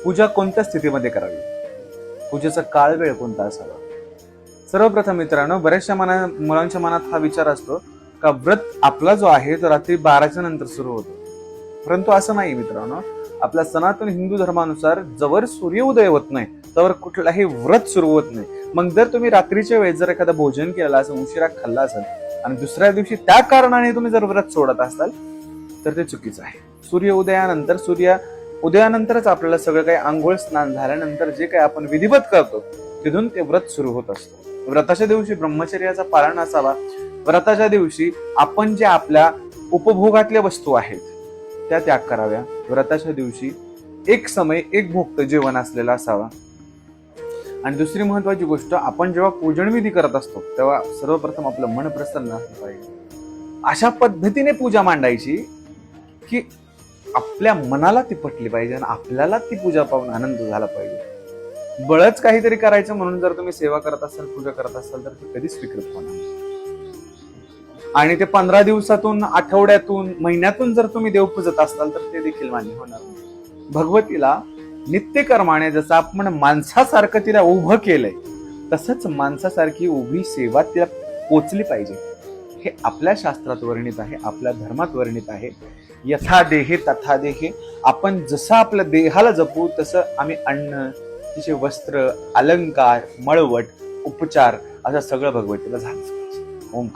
पूजा कोणत्या स्थितीमध्ये करावी, पूजेचा काळ वेळ कोणता असावा? सर्वप्रथम मित्रांनो, बऱ्याचशा मुलांच्या मनात हा विचार असतो का व्रत आपला जो आहे तो रात्री 12च्या नंतर सुरू होतो, परंतु असं नाही मित्रांनो. आपल्या सनातन हिंदू धर्मानुसार जवळ सूर्योदय होत नाही तवर कुठलाही व्रत सुरू होत नाही. मग जर तुम्ही रात्रीच्या वेळेस जर एखादं भोजन केलं असेल, उशिरा खाल्ला असेल आणि दुसऱ्या दिवशी त्या कारणाने तुम्ही जर व्रत सोडत असाल तर ते चुकीचं आहे. सूर्य उदयानंतरच आपल्याला सगळं काही आंघोळ स्नान झाल्यानंतर जे काही आपण विधिवत करतो तिथून ते व्रत सुरू होत असतं. व्रताच्या दिवशी ब्रह्मचर्याचा पालन असावा. व्रताच्या दिवशी आपण जे आपल्या उपभोगातल्या वस्तू आहेत त्या त्याग कराव्या. व्रताच्या दिवशी एक समय एक भोक्त जेवण असलेला असावा. आणि दुसरी महत्वाची गोष्ट, आपण जेव्हा पूजन विधी करत असतो तेव्हा सर्वप्रथम आपलं मन प्रसन्न असलं पाहिजे. अशा पद्धतीने पूजा मांडायची की आपल्या मनाला ती पटली पाहिजे आणि आपल्याला ती पूजा पाहून आनंद झाला पाहिजे. बळच काहीतरी करायचं म्हणून जर तुम्ही सेवा करत असाल, पूजा करत असाल तर ती कधीच स्वीकृत होणार नाही. आणि ते 15 दिवसातून, आठवड्यातून, महिन्यातून जर तुम्ही देव पूजत असाल तर ते देखील मान्य होणार नाही. भगवतीला नित्यकर्माने जसं आपण माणसासारखं तिला उभं केलंय तसंच माणसासारखी उभी सेवा तिला पोचली पाहिजे. हे आपल्या शास्त्रात वर्णित आहे, आपल्या धर्मात वर्णित आहे. यथा देहे तथा देहे. आपण जसं आपल्या देहाला जपू तसं आम्ही अन्न, तिचे वस्त्र, अलंकार, मळवट, उपचार असं सगळं भगवतीला झालं पाहिजे. ओम